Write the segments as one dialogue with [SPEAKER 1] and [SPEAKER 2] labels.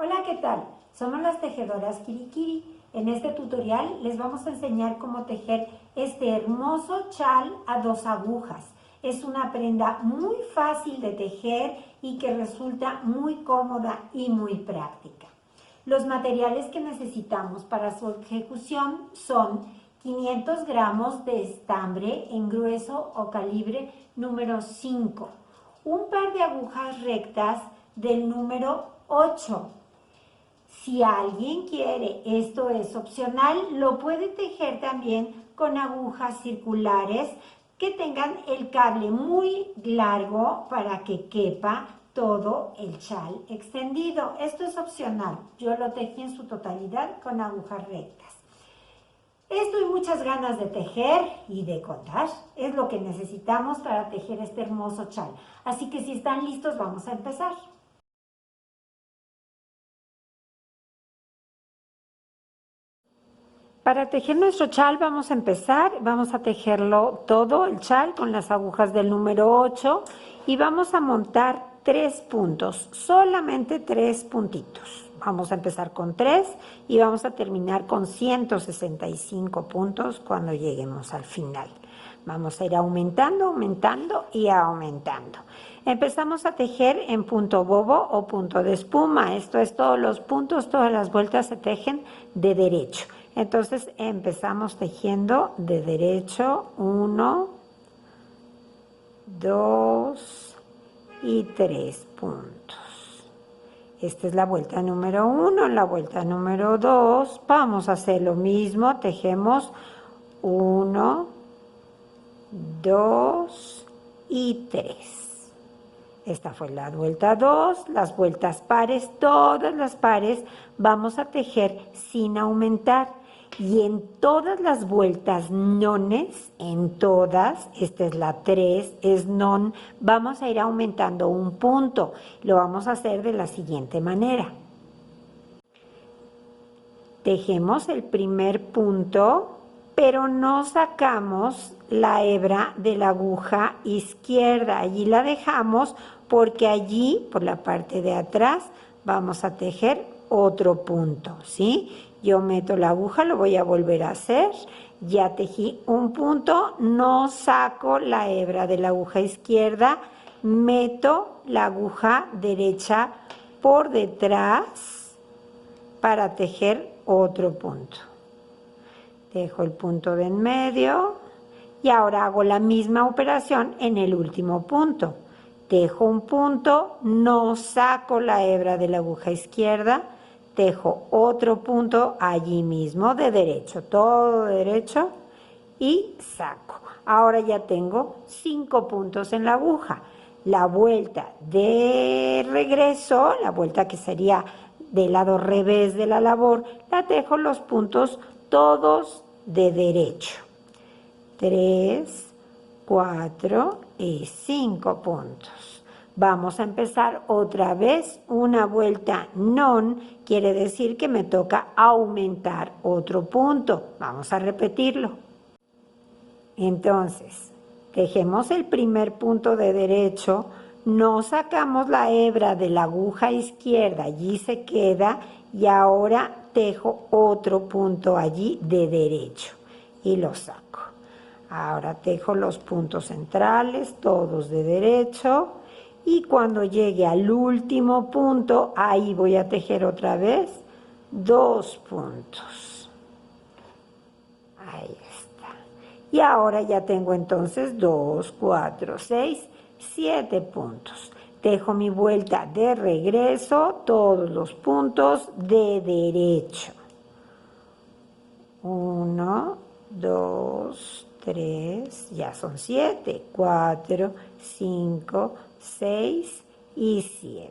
[SPEAKER 1] Hola, ¿qué tal? Somos las tejedoras Kirikiri. En este tutorial les vamos a enseñar cómo tejer este hermoso chal a 2 agujas. Es una prenda muy fácil de tejer y que resulta muy cómoda y muy práctica. Los materiales que necesitamos para su ejecución son 500 gramos de estambre en grueso o calibre número 5, un par de agujas rectas del número 8. Si alguien quiere, esto es opcional, lo puede tejer también con agujas circulares que tengan el cable muy largo para que quepa todo el chal extendido. Esto es opcional. Yo lo tejí en su totalidad con agujas rectas. Esto y muchas ganas de tejer y de contar es lo que necesitamos para tejer este hermoso chal. Así que si están listos, vamos a empezar. Para tejer nuestro chal vamos a tejerlo todo el chal con las agujas del número 8 y vamos a montar 3 puntos, solamente 3 puntitos. Vamos a empezar con 3 y vamos a terminar con 165 puntos cuando lleguemos al final. Vamos a ir aumentando, aumentando y aumentando. Empezamos a tejer en punto bobo o punto de espuma. Esto es, todos los puntos, todas las vueltas se tejen de derecho. Entonces empezamos tejiendo de derecho 1, 2 y 3 puntos. Esta es la vuelta número 1. En la vuelta número 2 vamos a hacer lo mismo. Tejemos 1, 2 y 3. Esta fue la vuelta 2. Las vueltas pares, todas las pares vamos a tejer sin aumentar. Y en todas las vueltas nones, en todas, esta es la 3, es non, vamos a ir aumentando un punto. Lo vamos a hacer de la siguiente manera. Tejemos el primer punto, pero no sacamos la hebra de la aguja izquierda. Allí la dejamos porque allí, por la parte de atrás, vamos a tejer otro punto, ¿sí? Yo meto la aguja, lo voy a volver a hacer. Ya tejí un punto, no saco la hebra de la aguja izquierda, meto la aguja derecha por detrás para tejer otro punto. Dejo el punto de en medio y ahora hago la misma operación en el último punto. Tejo un punto, no saco la hebra de la aguja izquierda, tejo otro punto allí mismo de derecho, todo derecho y saco. Ahora ya tengo 5 puntos en la aguja. La vuelta de regreso, la vuelta que sería del lado revés de la labor, la tejo los puntos todos de derecho. 3, 4 y 5 puntos. Vamos a empezar otra vez una vuelta non, quiere decir que me toca aumentar otro punto. Vamos a repetirlo. Entonces, tejemos el primer punto de derecho, no sacamos la hebra de la aguja izquierda, allí se queda y ahora tejo otro punto allí de derecho y lo saco. Ahora tejo los puntos centrales, todos de derecho. Y cuando llegue al último punto, ahí voy a tejer otra vez 2 puntos. Ahí está. Y ahora ya tengo entonces 2, 4, 6, 7 puntos. Tejo mi vuelta de regreso, todos los puntos de derecho. 1, 2, 3, ya son 7, 4, 5, 6 y 7.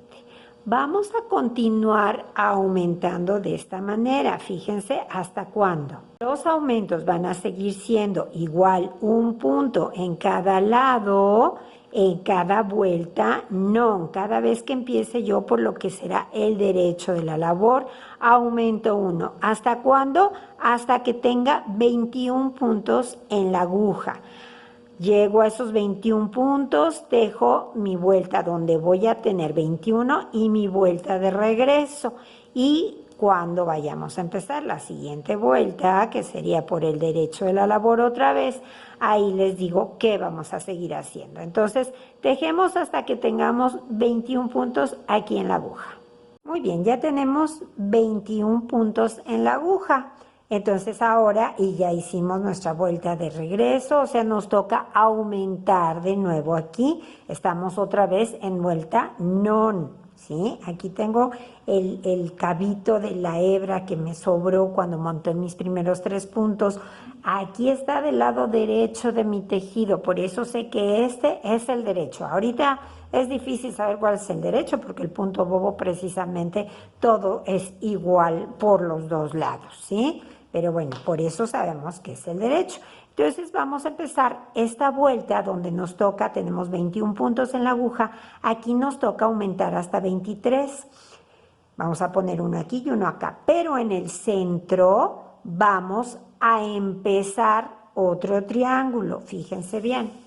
[SPEAKER 1] Vamos a continuar aumentando de esta manera. Fíjense hasta cuándo. Los aumentos van a seguir siendo igual un punto en cada lado, en cada vuelta, no. Cada vez que empiece yo por lo que será el derecho de la labor, aumento 1. ¿Hasta cuándo? Hasta que tenga 21 puntos en la aguja. Llego a esos 21 puntos, tejo mi vuelta donde voy a tener 21 y mi vuelta de regreso. Y cuando vayamos a empezar la siguiente vuelta, que sería por el derecho de la labor otra vez, ahí les digo qué vamos a seguir haciendo. Entonces, tejemos hasta que tengamos 21 puntos aquí en la aguja. Muy bien, ya tenemos 21 puntos en la aguja. Entonces ahora, y ya hicimos nuestra vuelta de regreso, o sea, nos toca aumentar de nuevo aquí. Estamos otra vez en vuelta non, ¿sí? Aquí tengo el cabito de la hebra que me sobró cuando monté mis primeros 3 puntos. Aquí está del lado derecho de mi tejido, por eso sé que este es el derecho. Ahorita es difícil saber cuál es el derecho porque el punto bobo precisamente todo es igual por los dos lados, ¿sí? Pero bueno, por eso sabemos que es el derecho. Entonces vamos a empezar esta vuelta donde nos toca, tenemos 21 puntos en la aguja, aquí nos toca aumentar hasta 23. Vamos a poner uno aquí y uno acá, pero en el centro vamos a empezar otro triángulo, fíjense bien.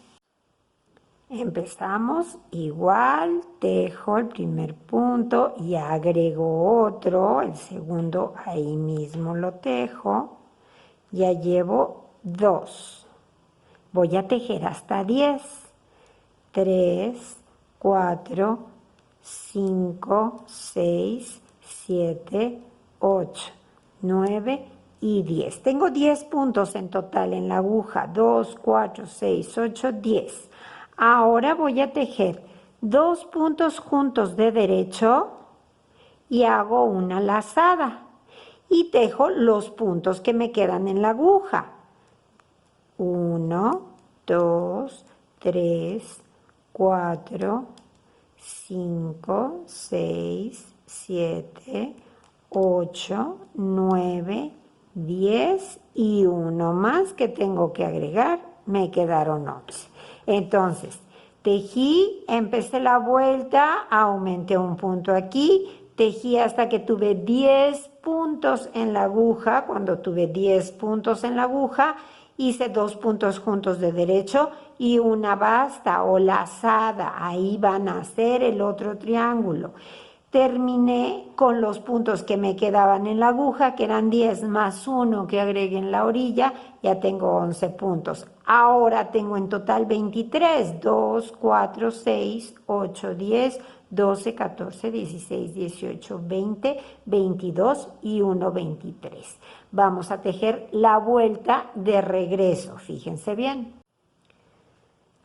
[SPEAKER 1] Empezamos igual, tejo el primer punto y agrego otro, el segundo ahí mismo lo tejo, ya llevo 2. Voy a tejer hasta 10. 3, 4, 5, 6, 7, 8, 9 y 10. Tengo 10 puntos en total en la aguja. 2, 4, 6, 8, 10. Ahora voy a tejer 2 puntos juntos de derecho y hago una lazada. Y tejo los puntos que me quedan en la aguja. 1, 2, 3, 4, 5, 6, 7, 8, 9, 10 y uno más que tengo que agregar, me quedaron 11. Entonces, tejí, empecé la vuelta, aumenté un punto aquí, tejí hasta que tuve 10 puntos en la aguja. Cuando tuve 10 puntos en la aguja, hice 2 puntos juntos de derecho y una basta o lazada. Ahí van a hacer el otro triángulo. Terminé con los puntos que me quedaban en la aguja, que eran 10 más 1 que agregué en la orilla, ya tengo 11 puntos. Ahora tengo en total 23, 2, 4, 6, 8, 10, 12, 14, 16, 18, 20, 22 y 1, 23. Vamos a tejer la vuelta de regreso, fíjense bien.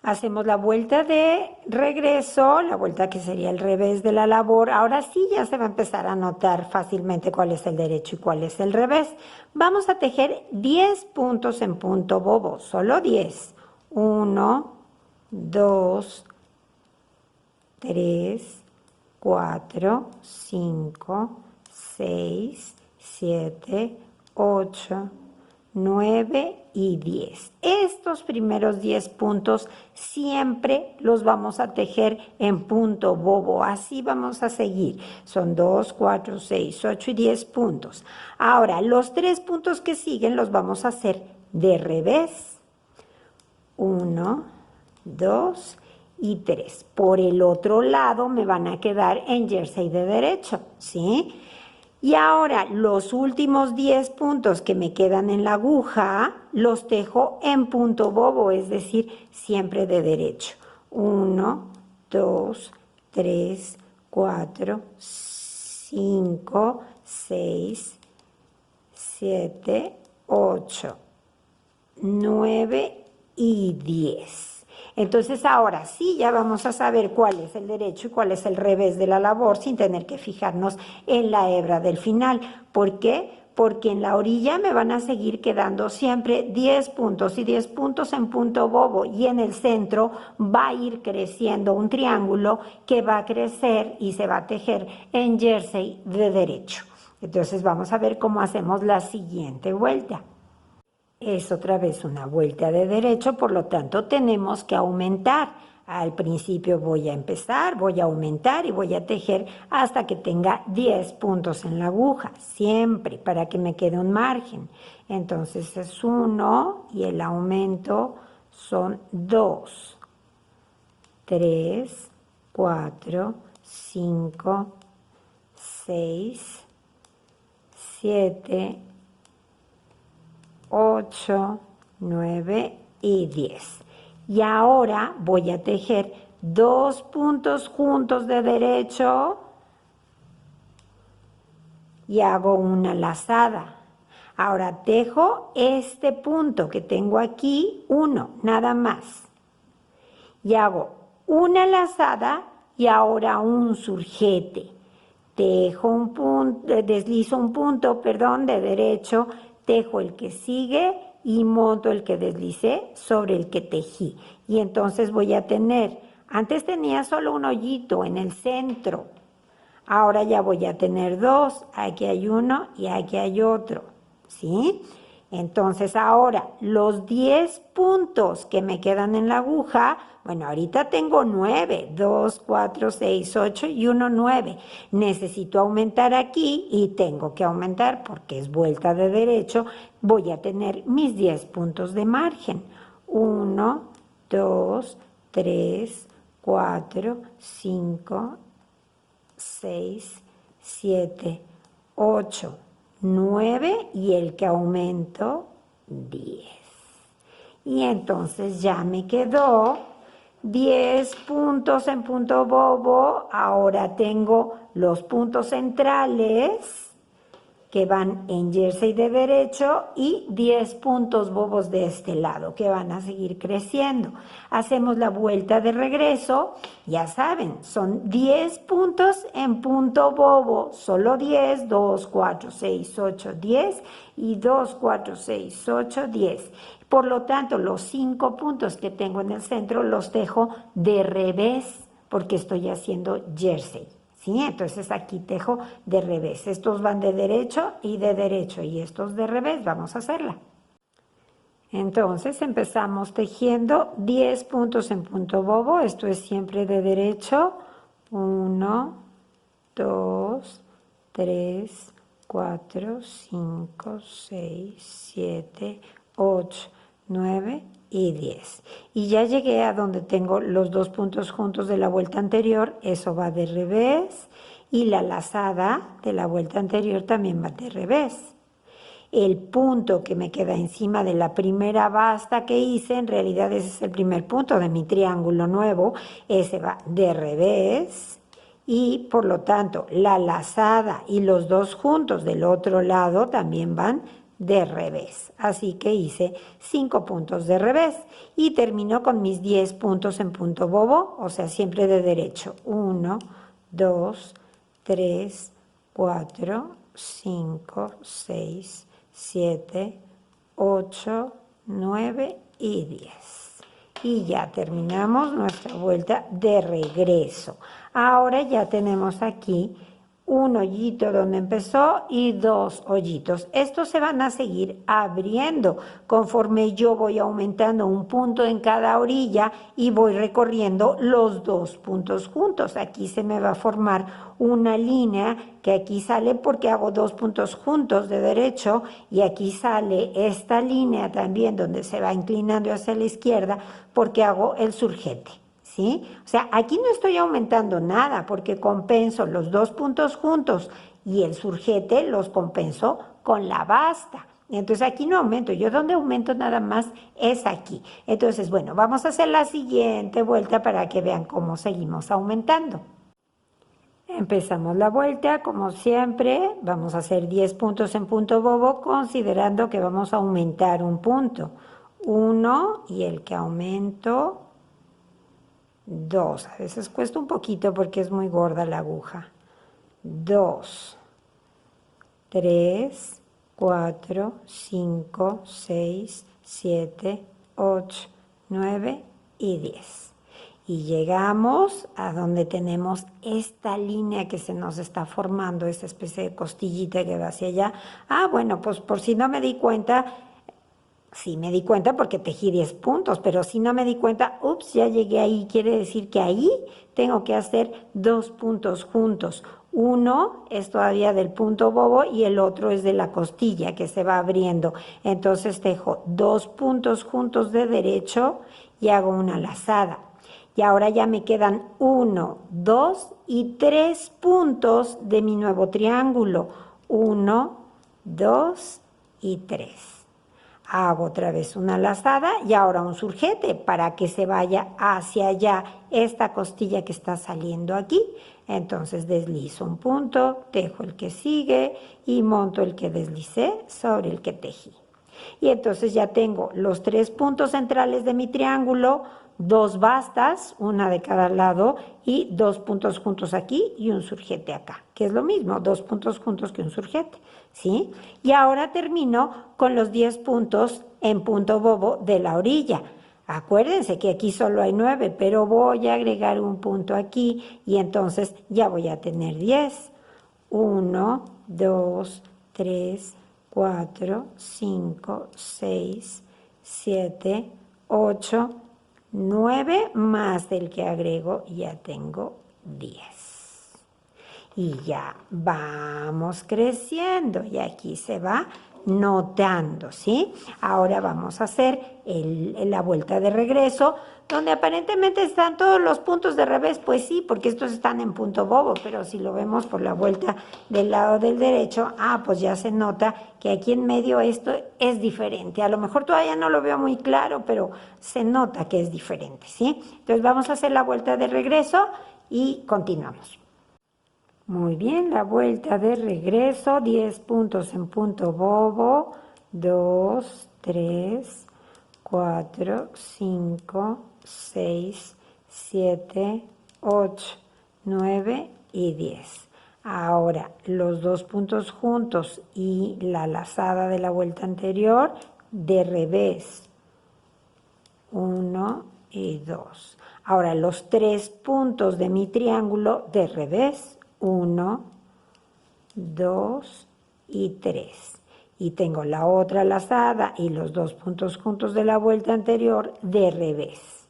[SPEAKER 1] Hacemos la vuelta de regreso, la vuelta que sería el revés de la labor. Ahora sí ya se va a empezar a notar fácilmente cuál es el derecho y cuál es el revés. Vamos a tejer 10 puntos en punto bobo, solo 10. 1, 2, 3, 4, 5, 6, 7, 8, 9 y 10. Estos primeros 10 puntos siempre los vamos a tejer en punto bobo. Así vamos a seguir. Son 2, 4, 6, 8 y 10 puntos. Ahora, los 3 puntos que siguen los vamos a hacer de revés. 1, 2 y 3. Por el otro lado me van a quedar en jersey de derecho, ¿sí? Y ahora los últimos 10 puntos que me quedan en la aguja los tejo en punto bobo, es decir, siempre de derecho. 1, 2, 3, 4, 5, 6, 7, 8, 9 y 10. Entonces ahora sí ya vamos a saber cuál es el derecho y cuál es el revés de la labor sin tener que fijarnos en la hebra del final. ¿Por qué? Porque en la orilla me van a seguir quedando siempre 10 puntos y 10 puntos en punto bobo, y en el centro va a ir creciendo un triángulo que va a crecer y se va a tejer en jersey de derecho. Entonces vamos a ver cómo hacemos la siguiente vuelta. Es otra vez una vuelta de derecho, por lo tanto tenemos que aumentar. Al principio voy a empezar, voy a aumentar y voy a tejer hasta que tenga 10 puntos en la aguja, siempre para que me quede un margen. Entonces es 1 y el aumento son 2, 3, 4, 5, 6, 7, 8, 9 y 10. Y ahora voy a tejer 2 puntos juntos de derecho y hago una lazada. Ahora tejo este punto que tengo aquí, 1, nada más. Y hago una lazada y ahora un surjete. Tejo un punto, deslizo un punto, perdón, de derecho, tejo el que sigue y monto el que deslicé sobre el que tejí. Y entonces voy a tener, antes tenía solo un hoyito en el centro, ahora ya voy a tener 2, aquí hay uno y aquí hay otro, ¿sí? Entonces ahora los 10 puntos que me quedan en la aguja, bueno, ahorita tengo 9, 2, 4, 6, 8 y 1, 9. Necesito aumentar aquí y tengo que aumentar porque es vuelta de derecho. Voy a tener mis 10 puntos de margen. 1, 2, 3, 4, 5, 6, 7, 8, 9 y el que aumento 10. Y entonces ya me quedó 10 puntos en punto bobo. Ahora tengo los puntos centrales que van en jersey de derecho y 10 puntos bobos de este lado que van a seguir creciendo. Hacemos la vuelta de regreso, ya saben, son 10 puntos en punto bobo, solo 10, 2, 4, 6, 8, 10 y 2, 4, 6, 8, 10. Por lo tanto, los 5 puntos que tengo en el centro los tejo de revés porque estoy haciendo jersey. ¿Sí? Entonces aquí tejo de revés. Estos van de derecho y estos de revés. Vamos a hacerla. Entonces empezamos tejiendo 10 puntos en punto bobo. Esto es siempre de derecho. 1, 2, 3, 4, 5, 6, 7, 8, 9 y 10. Y ya llegué a donde tengo los 2 puntos juntos de la vuelta anterior, eso va de revés, y la lazada de la vuelta anterior también va de revés. El punto que me queda encima de la primera basta que hice, en realidad ese es el primer punto de mi triángulo nuevo, ese va de revés, y por lo tanto la lazada y los 2 juntos del otro lado también van de revés. Así que hice 5 puntos de revés y termino con mis 10 puntos en punto bobo, o sea, siempre de derecho. 1, 2, 3, 4, 5, 6, 7, 8, 9 y 10. Y ya terminamos nuestra vuelta de regreso. Ahora ya tenemos aquí un hoyito donde empezó y 2 hoyitos. Estos se van a seguir abriendo conforme yo voy aumentando un punto en cada orilla y voy recorriendo los 2 puntos juntos. Aquí se me va a formar una línea que aquí sale porque hago 2 puntos juntos de derecho y aquí sale esta línea también donde se va inclinando hacia la izquierda porque hago el surjete. ¿Sí? O sea, aquí no estoy aumentando nada porque compenso los 2 puntos juntos y el surjete los compenso con la basta. Entonces aquí no aumento, yo donde aumento nada más es aquí. Entonces, bueno, vamos a hacer la siguiente vuelta para que vean cómo seguimos aumentando. Empezamos la vuelta, como siempre, vamos a hacer 10 puntos en punto bobo, considerando que vamos a aumentar un punto. 1 y el que aumento 2, a veces cuesta un poquito porque es muy gorda la aguja. 2, 3, 4, 5, 6, 7, 8, 9 y 10. Y llegamos a donde tenemos esta línea que se nos está formando, esta especie de costillita que va hacia allá. Ah, bueno, pues por si no me di cuenta, sí me di cuenta porque tejí 10 puntos, pero si no me di cuenta, ups, ya llegué ahí, quiere decir que ahí tengo que hacer 2 puntos juntos. Uno es todavía del punto bobo y el otro es de la costilla que se va abriendo. Entonces tejo 2 puntos juntos de derecho y hago una lazada. Y ahora ya me quedan 1, 2 y 3 puntos de mi nuevo triángulo. 1, 2 y 3. Hago otra vez una lazada y ahora un surjete para que se vaya hacia allá esta costilla que está saliendo aquí. Entonces deslizo un punto, tejo el que sigue y monto el que deslicé sobre el que tejí. Y entonces ya tengo los 3 puntos centrales de mi triángulo, 2 bastas, una de cada lado, y 2 puntos juntos aquí y un surjete acá, que es lo mismo, 2 puntos juntos que un surjete, ¿sí? Y ahora termino con los 10 puntos en punto bobo de la orilla. Acuérdense que aquí solo hay 9, pero voy a agregar un punto aquí y entonces ya voy a tener 10. 1, 2, 3, 4, 5, 6, 7, 8, 9 más del que agrego, ya tengo 10. Y ya vamos creciendo y aquí se va notando, ¿sí? Ahora vamos a hacer la vuelta de regreso, donde aparentemente están todos los puntos de revés, pues sí, porque estos están en punto bobo, pero si lo vemos por la vuelta del lado del derecho, pues ya se nota que aquí en medio esto es diferente. A lo mejor todavía no lo veo muy claro, pero se nota que es diferente, ¿sí? Entonces vamos a hacer la vuelta de regreso y continuamos. Muy bien, la vuelta de regreso, 10 puntos en punto bobo, 2, 3, 4, 5, 6, 7, 8, 9 y 10. Ahora, los 2 puntos juntos y la lazada de la vuelta anterior de revés, 1 y 2. Ahora, los 3 puntos de mi triángulo de revés, 1, 2 y 3. Y tengo la otra lazada y los 2 puntos juntos de la vuelta anterior de revés.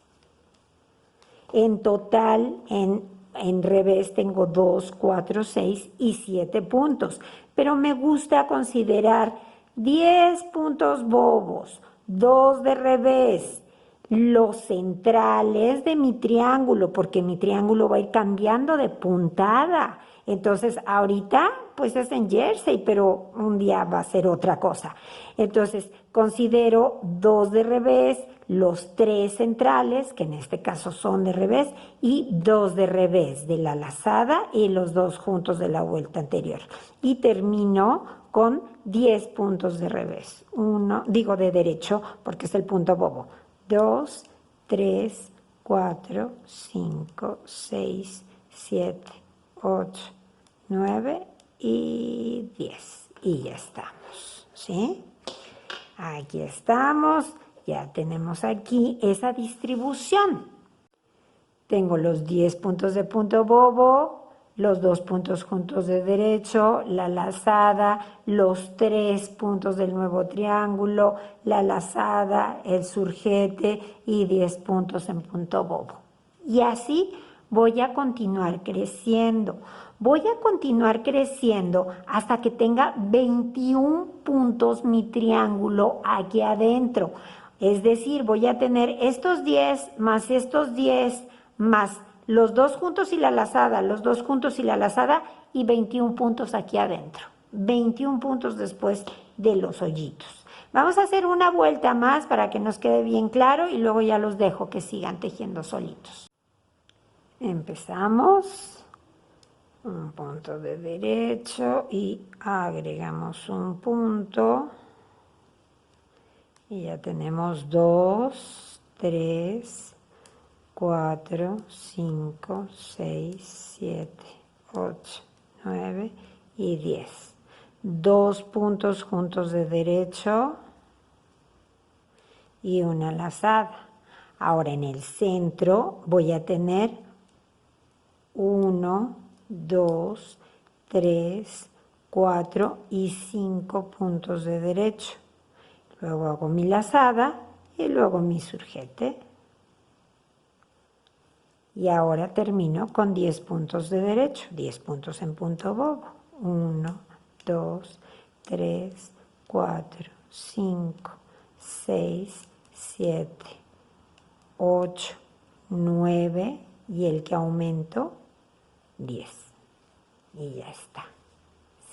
[SPEAKER 1] En total, en revés tengo 2, 4, 6 y 7 puntos. Pero me gusta considerar 10 puntos bobos, 2 de revés, los centrales de mi triángulo, porque mi triángulo va a ir cambiando de puntada. Entonces, ahorita, pues es en jersey, pero un día va a ser otra cosa. Entonces, considero 2 de revés, los 3 centrales, que en este caso son de revés, y 2 de revés de la lazada y los 2 juntos de la vuelta anterior. Y termino con 10 puntos de revés. Digo de derecho, porque es el punto bobo. 2, 3, 4, 5, 6, 7, 8, 9 y 10. Y ya estamos, ¿sí? Aquí estamos, ya tenemos aquí esa distribución. Tengo los 10 puntos de punto bobo, los 2 puntos juntos de derecho, la lazada, los 3 puntos del nuevo triángulo, la lazada, el surjete y 10 puntos en punto bobo. Y así voy a continuar creciendo. Voy a continuar creciendo hasta que tenga 21 puntos mi triángulo aquí adentro. Es decir, voy a tener estos 10 más estos 10 más los 2 juntos y la lazada, los 2 juntos y la lazada y 21 puntos aquí adentro. 21 puntos después de los hoyitos. Vamos a hacer una vuelta más para que nos quede bien claro y luego ya los dejo que sigan tejiendo solitos. Empezamos. Un punto de derecho y agregamos un punto. Y ya tenemos 2, 3, 4, 5, 6, 7, 8, 9 y 10. 2 puntos juntos de derecho y una lazada. Ahora en el centro voy a tener 1, 2, 3, 4 y 5 puntos de derecho. Luego hago mi lazada y luego mi surjete. Y ahora termino con 10 puntos de derecho, 10 puntos en punto bobo. 1, 2, 3, 4, 5, 6, 7, 8, 9 y el que aumento, 10. Y ya está.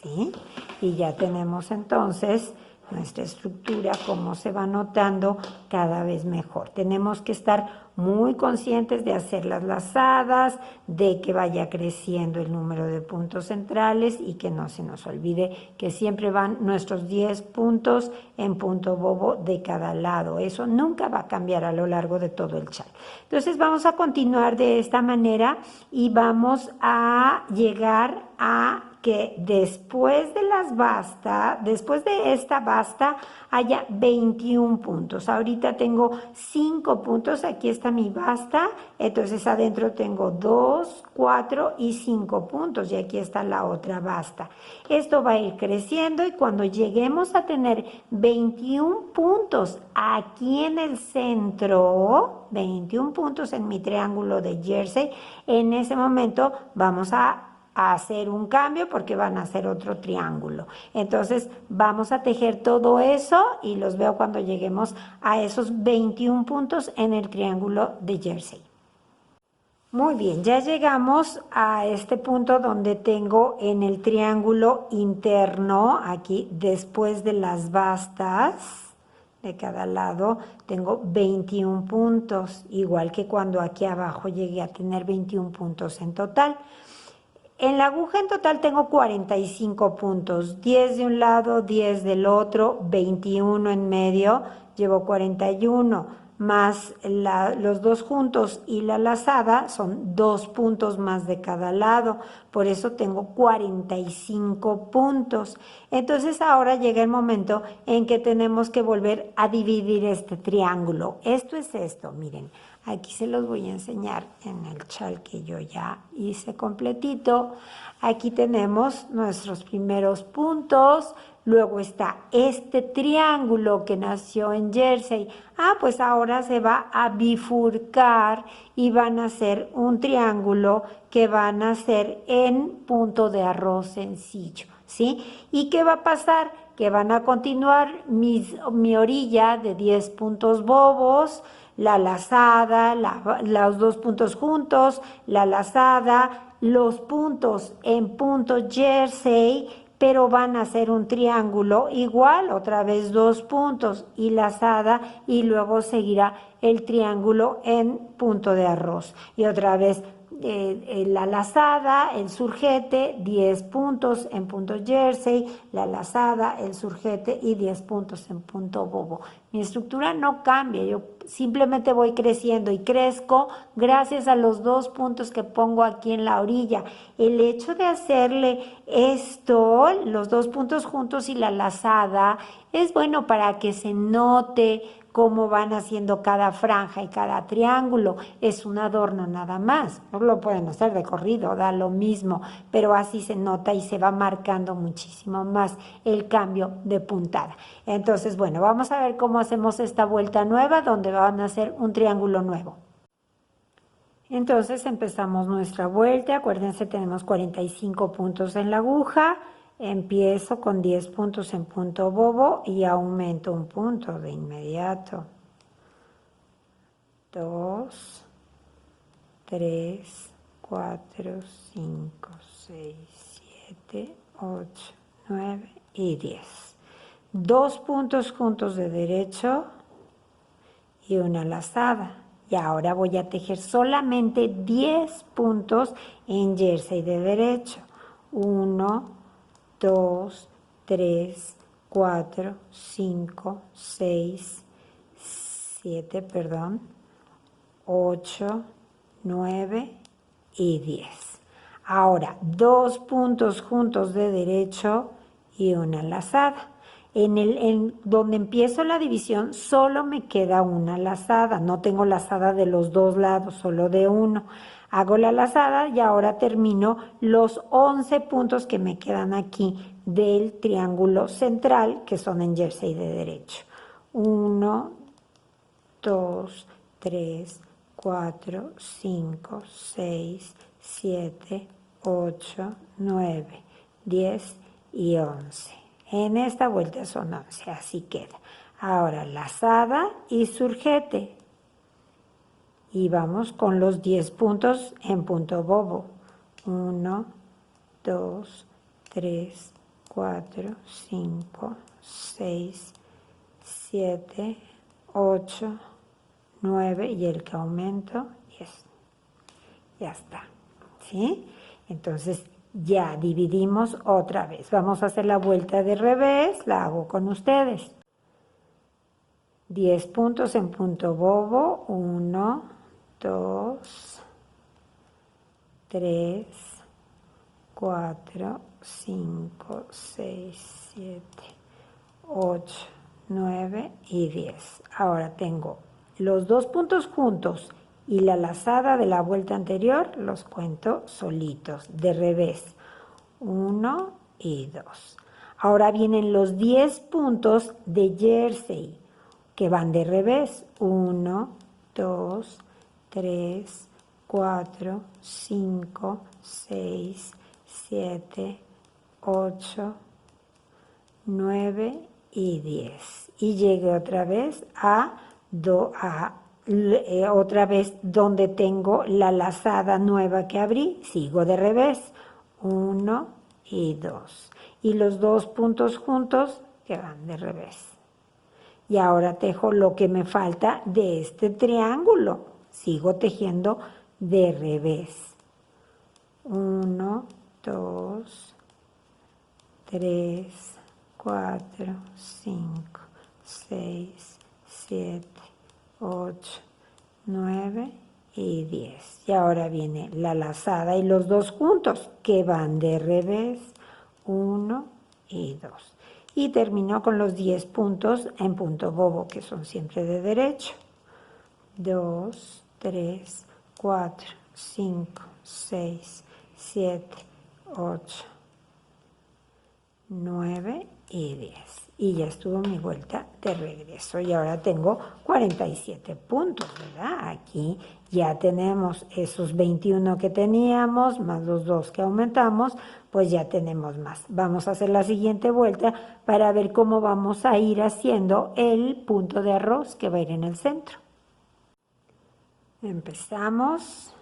[SPEAKER 1] ¿Sí? Y ya tenemos entonces nuestra estructura, cómo se va notando cada vez mejor. Tenemos que estar muy conscientes de hacer las lazadas, de que vaya creciendo el número de puntos centrales y que no se nos olvide que siempre van nuestros 10 puntos en punto bobo de cada lado. Eso nunca va a cambiar a lo largo de todo el chal. Entonces vamos a continuar de esta manera y vamos a llegar a que después de las basta, después de esta basta, haya 21 puntos. Ahorita tengo 5 puntos, aquí está mi basta, entonces adentro tengo 2, 4 y 5 puntos y aquí está la otra basta. Esto va a ir creciendo y cuando lleguemos a tener 21 puntos aquí en el centro, 21 puntos en mi triángulo de Jersey, en ese momento vamos a hacer un cambio porque van a hacer otro triángulo. Entonces vamos a tejer todo eso y los veo cuando lleguemos a esos 21 puntos en el triángulo de Jersey. Muy bien, ya llegamos a este punto donde tengo en el triángulo interno, aquí después de las bastas de cada lado, tengo 21 puntos, igual que cuando aquí abajo llegué a tener 21 puntos en total. En la aguja en total tengo 45 puntos, 10 de un lado, 10 del otro, 21 en medio, llevo 41, más los dos juntos y la lazada son 2 puntos más de cada lado, por eso tengo 45 puntos. Entonces ahora llega el momento en que tenemos que volver a dividir este triángulo. Esto es esto, miren. Aquí se los voy a enseñar en el chal que yo ya hice completito. Aquí tenemos nuestros primeros puntos. Luego está este triángulo que nació en Jersey. Pues ahora se va a bifurcar y van a hacer un triángulo que van a hacer en punto de arroz sencillo, ¿sí? ¿Y qué va a pasar? Que van a continuar mi orilla de 10 puntos bobos, la lazada, los 2 puntos juntos, la lazada, los puntos en punto Jersey, pero van a hacer un triángulo igual, otra vez 2 puntos y lazada, y luego seguirá el triángulo en punto de arroz. Y otra vez la lazada, el surjete, 10 puntos en punto Jersey, la lazada, el surjete y 10 puntos en punto bobo. Mi estructura no cambia, yo simplemente voy creciendo y crezco gracias a los 2 puntos que pongo aquí en la orilla. El hecho de hacerle esto, los 2 puntos juntos y la lazada, es bueno para que se note cómo van haciendo cada franja y cada triángulo. Es un adorno nada más, no lo pueden hacer de corrido, da lo mismo, pero así se nota y se va marcando muchísimo más el cambio de puntada. Entonces, bueno, vamos a ver cómo hacemos esta vuelta nueva donde van a hacer un triángulo nuevo. Entonces empezamos nuestra vuelta, acuérdense tenemos 45 puntos en la aguja, empiezo con 10 puntos en punto bobo y aumento un punto de inmediato. 2, 3, 4, 5, 6, 7, 8, 9 y 10. 2 puntos juntos de derecho y una lazada. Y ahora voy a tejer solamente 10 puntos en Jersey de derecho. 1, 2, 3, 4, 5, 6, 7, 8, 9 y 10. Ahora, 2 puntos juntos de derecho y una lazada. En donde empiezo la división solo me queda una lazada, no tengo lazada de los dos lados, solo de uno. Hago la lazada y ahora termino los 11 puntos que me quedan aquí del triángulo central, que son en Jersey de derecho. 1, 2, 3, 4, 5, 6, 7, 8, 9, 10 y 11. En esta vuelta son 11, así queda. Ahora lazada y surjete. Y vamos con los 10 puntos en punto bobo. 1, 2, 3, 4, 5, 6, 7, 8, 9 y el que aumento, 10. Ya está. ¿Sí? Entonces ya dividimos otra vez. Vamos a hacer la vuelta de revés, la hago con ustedes. 10 puntos en punto bobo. 1, 2, 3, 4, 5, 6, 7, 8, 9 y 10. Ahora tengo los 2 puntos juntos y la lazada de la vuelta anterior los cuento solitos, de revés. 1 y 2. Ahora vienen los 10 puntos de jersey que van de revés. 1, 2, 3, 4, 5, 6, 7, 8, 9 y 10. Y llegué otra vez otra vez donde tengo la lazada nueva que abrí, sigo de revés. 1 y 2. Y los 2 puntos juntos que van de revés. Y ahora tejo lo que me falta de este triángulo. Sigo tejiendo de revés. 1, 2, 3, 4, 5, 6, 7, 8, 9 y 10. Y ahora viene la lazada y los 2 juntos que van de revés. 1 y 2. Y termino con los 10 puntos en punto bobo, que son siempre de derecho. 2, 3, 4, 5, 6, 7, 8, 9 y 10. Y ya estuvo mi vuelta de regreso. Y ahora tengo 47 puntos, ¿verdad? Aquí ya tenemos esos 21 que teníamos, más los 2 que aumentamos, pues ya tenemos más. Vamos a hacer la siguiente vuelta para ver cómo vamos a ir haciendo el punto de arroz que va a ir en el centro. Empezamos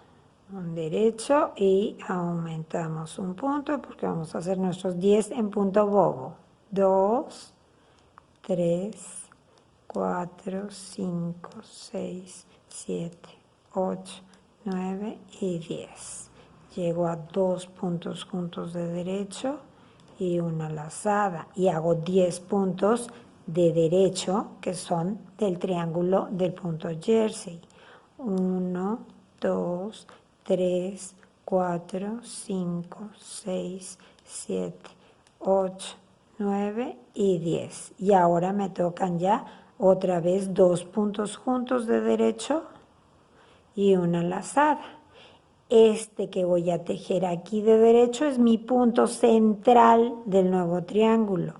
[SPEAKER 1] un derecho y aumentamos un punto porque vamos a hacer nuestros 10 en punto bobo. 2, 3, 4, 5, 6, 7, 8, 9 y 10. Llego a 2 puntos juntos de derecho y una lazada y hago 10 puntos de derecho que son del triángulo del punto jersey. 1, 2, 3, 4, 5, 6, 7, 8, 9 y 10. Y ahora me tocan ya otra vez 2 puntos juntos de derecho y una lazada. Este que voy a tejer aquí de derecho es mi punto central del nuevo triángulo.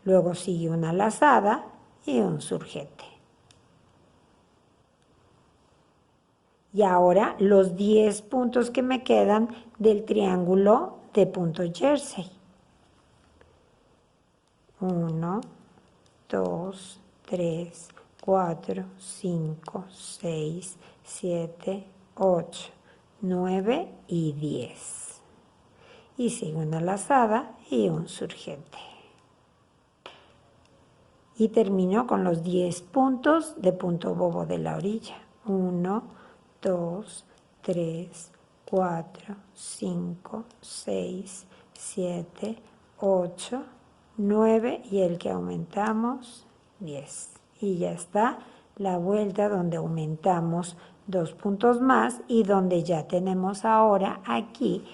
[SPEAKER 1] Luego sigue una lazada y un surjete. Y ahora los 10 puntos que me quedan del triángulo de punto jersey. 1, 2, 3, 4, 5, 6, 7, 8, 9 y 10. Y sigue una lazada y un surjete. Y termino con los 10 puntos de punto bobo de la orilla. 1, 2, 3, 4, 5, 6, 7, 8, 9 y el que aumentamos, 10. Y ya está la vuelta donde aumentamos 2 puntos más y donde ya tenemos ahora aquí,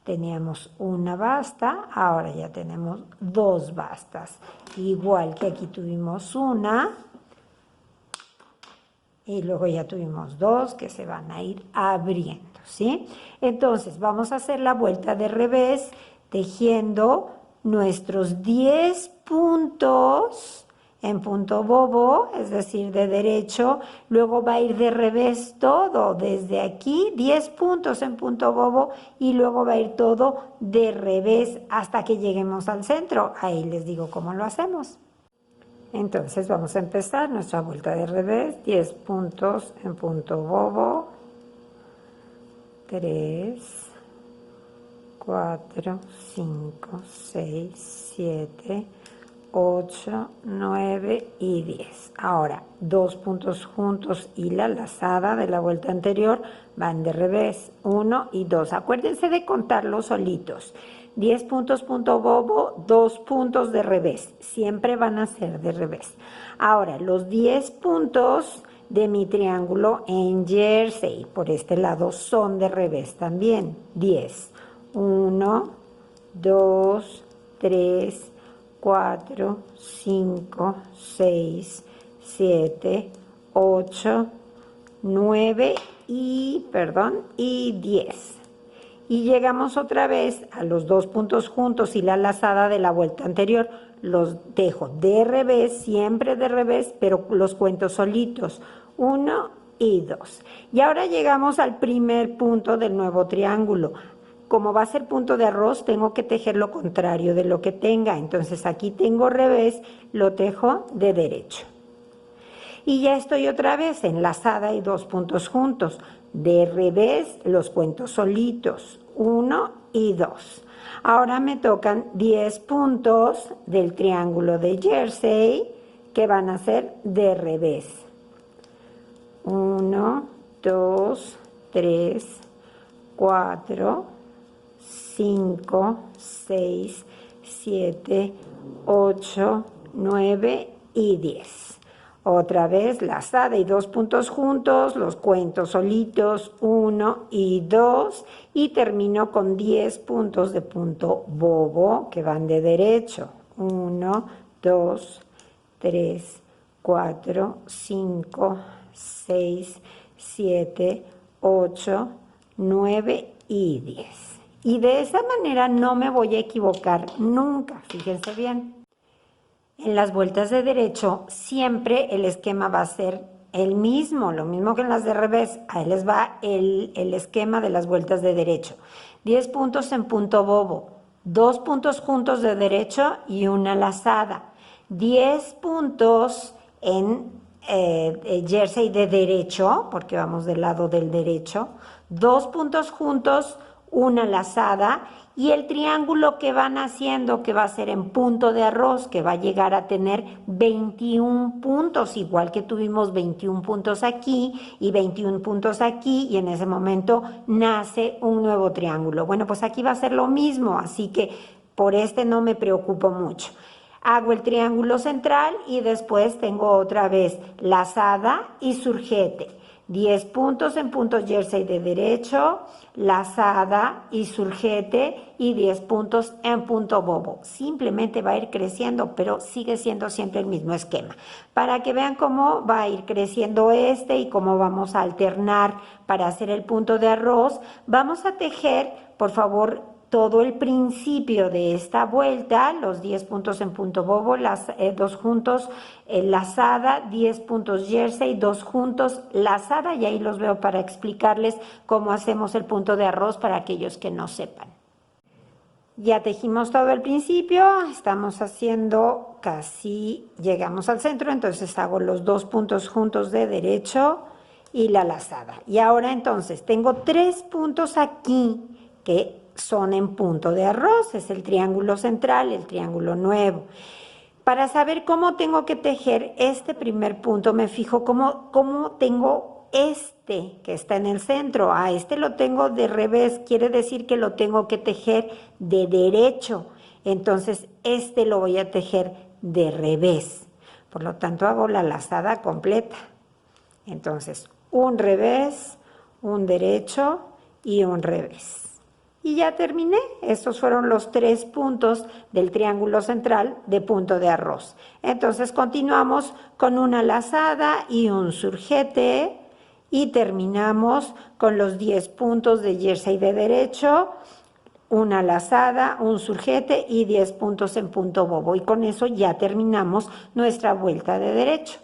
[SPEAKER 1] teníamos una basta, ahora ya tenemos 2 bastas. Igual que aquí tuvimos una y luego ya tuvimos 2 que se van a ir abriendo, ¿sí? Entonces vamos a hacer la vuelta de revés tejiendo nuestros 10 puntos en punto bobo, es decir, de derecho, luego va a ir de revés todo, desde aquí 10 puntos en punto bobo y luego va a ir todo de revés hasta que lleguemos al centro. Ahí les digo cómo lo hacemos. Entonces vamos a empezar nuestra vuelta de revés, 10 puntos en punto bobo, 3, 4, 5, 6, 7, 8, 9 y 10. Ahora, 2 puntos juntos y la lazada de la vuelta anterior van de revés, 1 y 2. Acuérdense de contarlos solitos. 10 puntos punto bobo, 2 puntos de revés. Siempre van a ser de revés. Ahora, los 10 puntos de mi triángulo en jersey, por este lado, son de revés también. 10. 1, 2, 3, 4, 5, 6, 7, 8, 9 y 10. Y llegamos otra vez a los 2 puntos juntos y la lazada de la vuelta anterior. Los dejo de revés, siempre de revés, pero los cuento solitos. 1 y 2. Y ahora llegamos al primer punto del nuevo triángulo. Como va a ser punto de arroz, tengo que tejer lo contrario de lo que tenga. Entonces aquí tengo revés, lo tejo de derecho. Y ya estoy otra vez enlazada y 2 puntos juntos. De revés los cuento solitos, 1 y 2. Ahora me tocan 10 puntos del triángulo de jersey que van a ser de revés. 1, 2, 3, 4, 5, 6, 7, 8, 9 y 10. Otra vez lazada y 2 puntos juntos, los cuento solitos, 1 y 2, y termino con 10 puntos de punto bobo que van de derecho. 1, 2, 3, 4, 5, 6, 7, 8, 9 y 10. Y de esa manera no me voy a equivocar nunca, fíjense bien. En las vueltas de derecho siempre el esquema va a ser el mismo, lo mismo que en las de revés. Ahí les va el esquema de las vueltas de derecho. 10 puntos en punto bobo, 2 puntos juntos de derecho y una lazada. 10 puntos en jersey de derecho, porque vamos del lado del derecho. 2 puntos juntos, una lazada, y el triángulo que van haciendo, que va a ser en punto de arroz, que va a llegar a tener 21 puntos, igual que tuvimos 21 puntos aquí y 21 puntos aquí, y en ese momento nace un nuevo triángulo. Bueno, pues aquí va a ser lo mismo, así que por este no me preocupo mucho. Hago el triángulo central y después tengo otra vez lazada y surjete. 10 puntos en punto jersey de derecho, lazada y surjete, y 10 puntos en punto bobo. Simplemente va a ir creciendo, pero sigue siendo siempre el mismo esquema. Para que vean cómo va a ir creciendo este y cómo vamos a alternar para hacer el punto de arroz, vamos a tejer, por favor, todo el principio de esta vuelta, los 10 puntos en punto bobo, 2 juntos, lazada, 10 puntos jersey, 2 juntos, lazada, y ahí los veo para explicarles cómo hacemos el punto de arroz para aquellos que no sepan. Ya tejimos todo el principio, estamos haciendo casi, llegamos al centro, entonces hago los 2 puntos juntos de derecho y la lazada. Y ahora entonces tengo 3 puntos aquí que son en punto de arroz, es el triángulo central, el triángulo nuevo. Para saber cómo tengo que tejer este primer punto, me fijo cómo tengo este que está en el centro. A este lo tengo de revés, quiere decir que lo tengo que tejer de derecho. Entonces, este lo voy a tejer de revés. Por lo tanto, hago la lazada completa. Entonces, un revés, un derecho y un revés. Y ya terminé. Estos fueron los 3 puntos del triángulo central de punto de arroz. Entonces continuamos con una lazada y un surjete y terminamos con los 10 puntos de jersey de derecho, una lazada, un surjete y 10 puntos en punto bobo. Y con eso ya terminamos nuestra vuelta de derecho.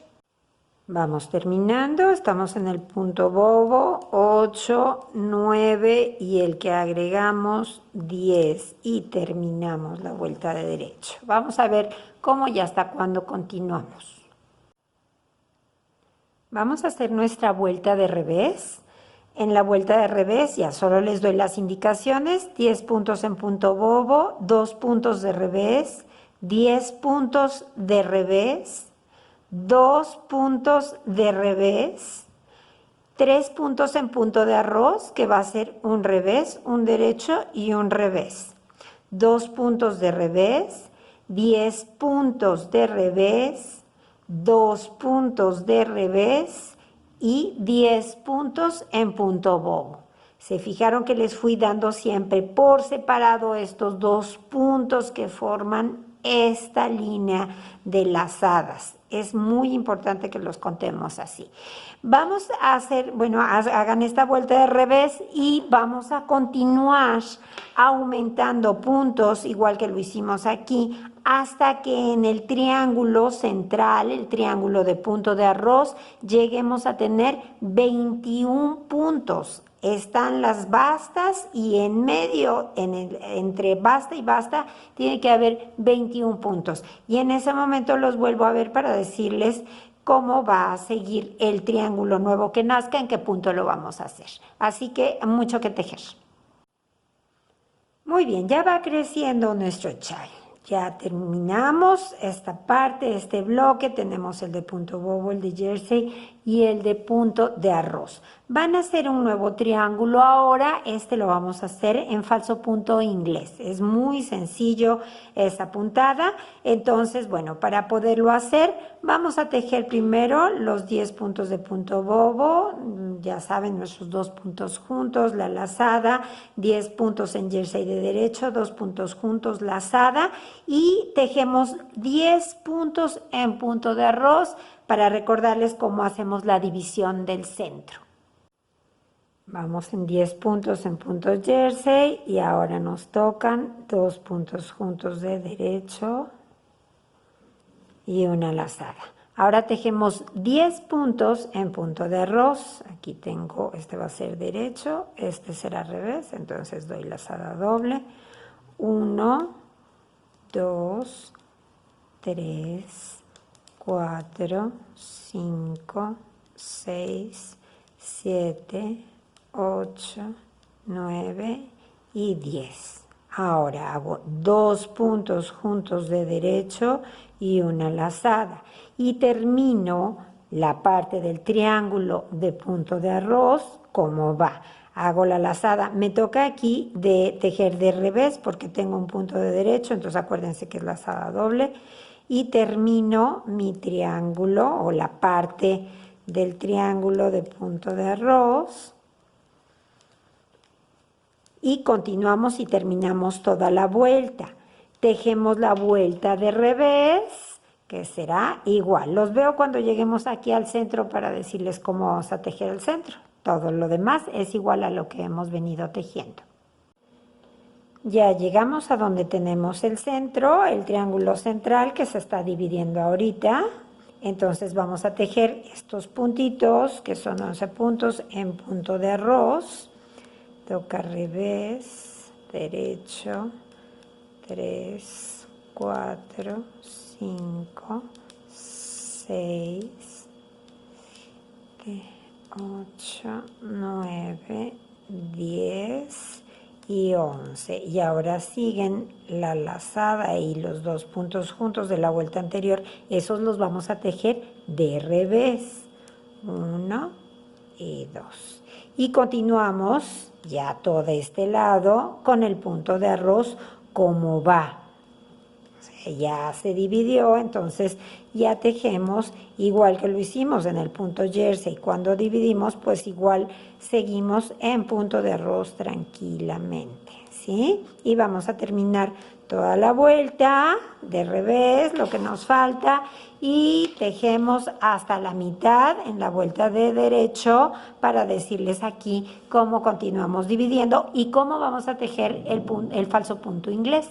[SPEAKER 1] Vamos terminando, estamos en el punto bobo, 8, 9 y el que agregamos 10 y terminamos la vuelta de derecho. Vamos a ver cómo y hasta cuándo continuamos. Vamos a hacer nuestra vuelta de revés. En la vuelta de revés ya solo les doy las indicaciones, 10 puntos en punto bobo, 2 puntos de revés, 10 puntos de revés, 2 puntos de revés, 3 puntos en punto de arroz, que va a ser un revés, un derecho y un revés. 2 puntos de revés, 10 puntos de revés, 2 puntos de revés y 10 puntos en punto bobo. Se fijaron que les fui dando siempre por separado estos 2 puntos que forman esta línea de lazadas. Es muy importante que los contemos así. Vamos a hacer, bueno, hagan esta vuelta de revés y vamos a continuar aumentando puntos, igual que lo hicimos aquí, hasta que en el triángulo central, el triángulo de punto de arroz, lleguemos a tener 21 puntos. Están las bastas y en medio, entre basta y basta, tiene que haber 21 puntos. Y en ese momento los vuelvo a ver para decirles cómo va a seguir el triángulo nuevo que nazca, en qué punto lo vamos a hacer. Así que mucho que tejer. Muy bien, ya va creciendo nuestro chal. Ya terminamos esta parte, este bloque. Tenemos el de punto bobo, el de jersey y el de punto de arroz. Van a hacer un nuevo triángulo ahora. Este lo vamos a hacer en falso punto inglés. Es muy sencillo esa puntada. Entonces, bueno, para poderlo hacer, vamos a tejer primero los 10 puntos de punto bobo. Ya saben, nuestros 2 puntos juntos, la lazada, 10 puntos en jersey de derecho, 2 puntos juntos, lazada, y tejemos 10 puntos en punto de arroz para recordarles cómo hacemos la división del centro. Vamos en 10 puntos en punto jersey y ahora nos tocan 2 puntos juntos de derecho y una lazada. Ahora tejemos 10 puntos en punto de arroz. Aquí tengo, este va a ser derecho, este será revés, entonces doy lazada doble. 1, 2, 3, 4, 5, 6, 7, 8, 9 y 10. Ahora hago 2 puntos juntos de derecho y una lazada. Y termino la parte del triángulo de punto de arroz como va. Hago la lazada. Me toca aquí de tejer de revés porque tengo un punto de derecho, entonces acuérdense que es lazada doble. Y termino mi triángulo o la parte del triángulo de punto de arroz. Y continuamos y terminamos toda la vuelta. Tejemos la vuelta de revés, que será igual. Los veo cuando lleguemos aquí al centro para decirles cómo vamos a tejer el centro. Todo lo demás es igual a lo que hemos venido tejiendo. Ya llegamos a donde tenemos el centro, el triángulo central que se está dividiendo ahorita. Entonces vamos a tejer estos puntitos, que son 11 puntos en punto de arroz. Toca revés, derecho, 3, 4, 5, 6, 7, 8, 9, 10 y 11. Y ahora siguen la lazada y los 2 puntos juntos de la vuelta anterior. Esos los vamos a tejer de revés. 1 y 2. Y continuamos ya todo este lado con el punto de arroz como va. Ya se dividió, entonces ya tejemos igual que lo hicimos en el punto jersey. Cuando dividimos, pues igual seguimos en punto de arroz tranquilamente, ¿sí? Y vamos a terminar toda la vuelta de revés, lo que nos falta, y tejemos hasta la mitad en la vuelta de derecho para decirles aquí cómo continuamos dividiendo y cómo vamos a tejer el falso punto inglés.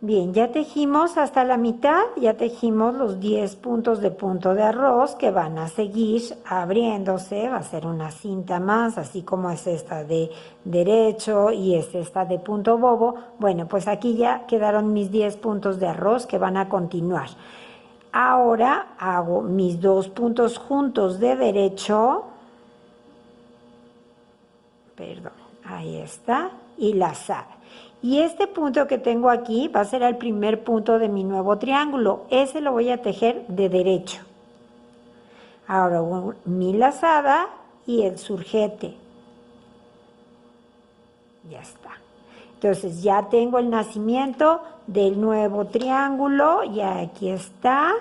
[SPEAKER 1] Bien, ya tejimos hasta la mitad, ya tejimos los 10 puntos de punto de arroz que van a seguir abriéndose, va a ser una cinta más, así como es esta de derecho y es esta de punto bobo. Bueno, pues aquí ya quedaron mis 10 puntos de arroz que van a continuar. Ahora hago mis 2 puntos juntos de derecho, perdón, ahí está, y lazada. Y este punto que tengo aquí va a ser el primer punto de mi nuevo triángulo. Ese lo voy a tejer de derecho. Ahora mi lazada y el surjete. Ya está. Entonces ya tengo el nacimiento del nuevo triángulo y aquí está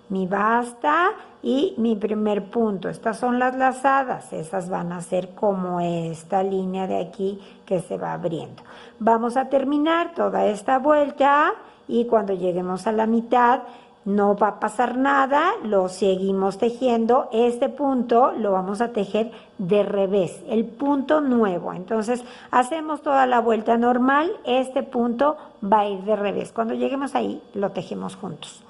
[SPEAKER 1] mi basta y mi primer punto. Estas son las lazadas, esas van a ser como esta línea de aquí que se va abriendo. Vamos a terminar toda esta vuelta y cuando lleguemos a la mitad no va a pasar nada, lo seguimos tejiendo. Este punto lo vamos a tejer de revés, el punto nuevo. Entonces hacemos toda la vuelta normal, este punto va a ir de revés. Cuando lleguemos ahí lo tejemos juntos.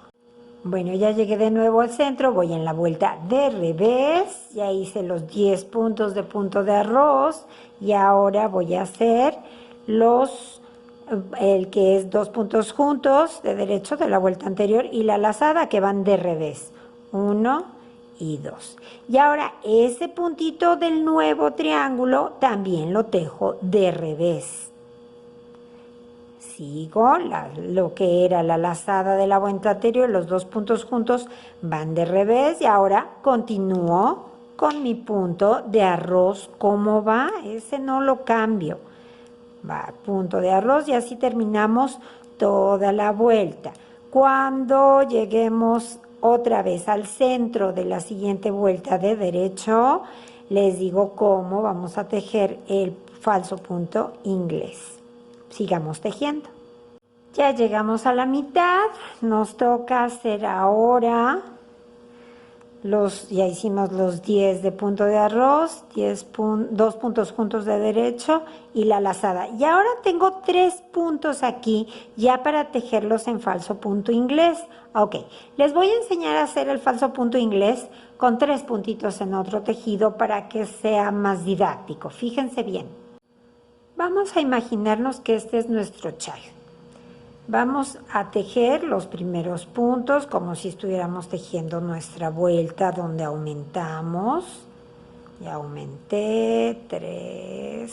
[SPEAKER 1] Bueno, ya llegué de nuevo al centro, voy en la vuelta de revés, ya hice los 10 puntos de punto de arroz y ahora voy a hacer el que es 2 puntos juntos de derecho de la vuelta anterior y la lazada que van de revés, 1 y 2. Y ahora ese puntito del nuevo triángulo también lo tejo de revés. Sigo lo que era la lazada de la vuelta anterior, los 2 puntos juntos van de revés y ahora continúo con mi punto de arroz. ¿Cómo va? Ese no lo cambio. Va, punto de arroz y así terminamos toda la vuelta. Cuando lleguemos otra vez al centro de la siguiente vuelta de derecho, les digo cómo vamos a tejer el falso punto inglés. Sigamos tejiendo. Ya llegamos a la mitad, nos toca hacer ahora ya hicimos los 10 de punto de arroz, 2 puntos juntos de derecho y la lazada. Y ahora tengo 3 puntos aquí ya para tejerlos en falso punto inglés. Ok, les voy a enseñar a hacer el falso punto inglés con 3 puntitos en otro tejido para que sea más didáctico. Fíjense bien. Vamos a imaginarnos que este es nuestro chal. Vamos a tejer los primeros puntos como si estuviéramos tejiendo nuestra vuelta donde aumentamos. Ya aumenté, 3,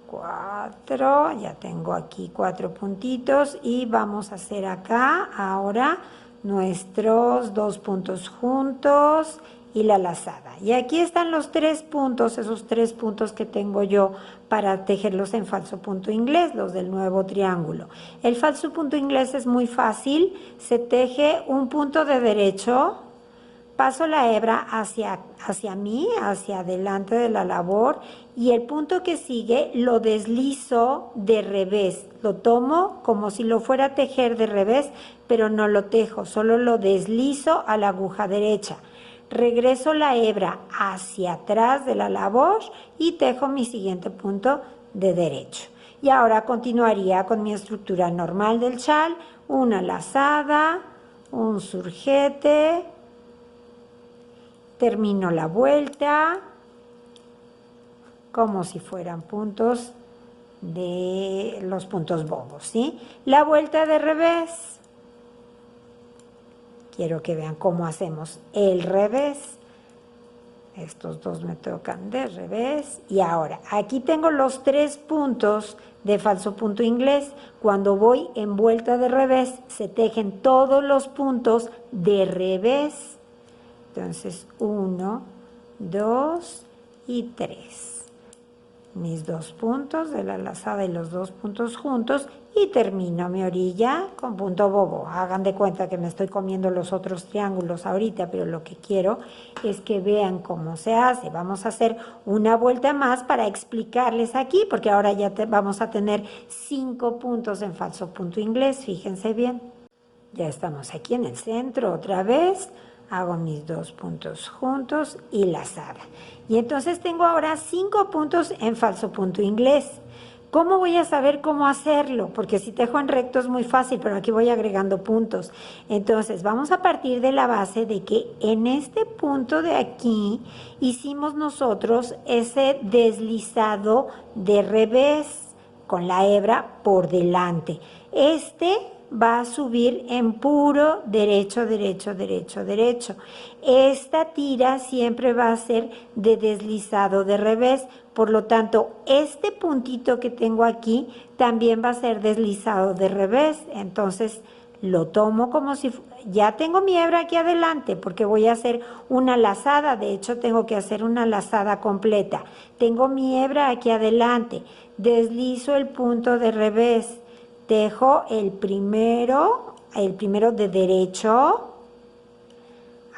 [SPEAKER 1] 4, ya tengo aquí 4 puntitos y vamos a hacer acá ahora nuestros 2 puntos juntos y la lazada. Y aquí están los 3 puntos, esos 3 puntos que tengo yo para tejerlos en falso punto inglés, los del nuevo triángulo. El falso punto inglés es muy fácil, se teje un punto de derecho, paso la hebra hacia mí, hacia adelante de la labor y el punto que sigue lo deslizo de revés, lo tomo como si lo fuera a tejer de revés, pero no lo tejo, solo lo deslizo a la aguja derecha. Regreso la hebra hacia atrás de la labor y tejo mi siguiente punto de derecho. Y ahora continuaría con mi estructura normal del chal, una lazada, un surjete, termino la vuelta como si fueran puntos de los puntos bobos, ¿sí? La vuelta de revés. Quiero que vean cómo hacemos el revés. Estos dos me tocan de revés. Y ahora, aquí tengo los 3 puntos de falso punto inglés. Cuando voy en vuelta de revés, se tejen todos los puntos de revés. Entonces, 1, 2 y 3. Mis 2 puntos de la lazada y los 2 puntos juntos y termino mi orilla con punto bobo. Hagan de cuenta que me estoy comiendo los otros triángulos ahorita, pero lo que quiero es que vean cómo se hace. Vamos a hacer una vuelta más para explicarles aquí, porque ahora ya vamos a tener 5 puntos en falso punto inglés. Fíjense bien. Ya estamos aquí en el centro otra vez. Hago mis 2 puntos juntos y lazada. Y entonces tengo ahora 5 puntos en falso punto inglés. ¿Cómo voy a saber cómo hacerlo? Porque si tejo en recto es muy fácil, pero aquí voy agregando puntos. Entonces, vamos a partir de la base de que en este punto de aquí hicimos nosotros ese deslizado de revés con la hebra por delante. Este va a subir en puro derecho, derecho, derecho, derecho. Esta tira siempre va a ser de deslizado de revés. Por lo tanto, este puntito que tengo aquí también va a ser deslizado de revés. Entonces, lo tomo como si... Ya tengo mi hebra aquí adelante porque voy a hacer una lazada. De hecho, tengo que hacer una lazada completa. Tengo mi hebra aquí adelante. Deslizo el punto de revés. Tejo el primero de derecho.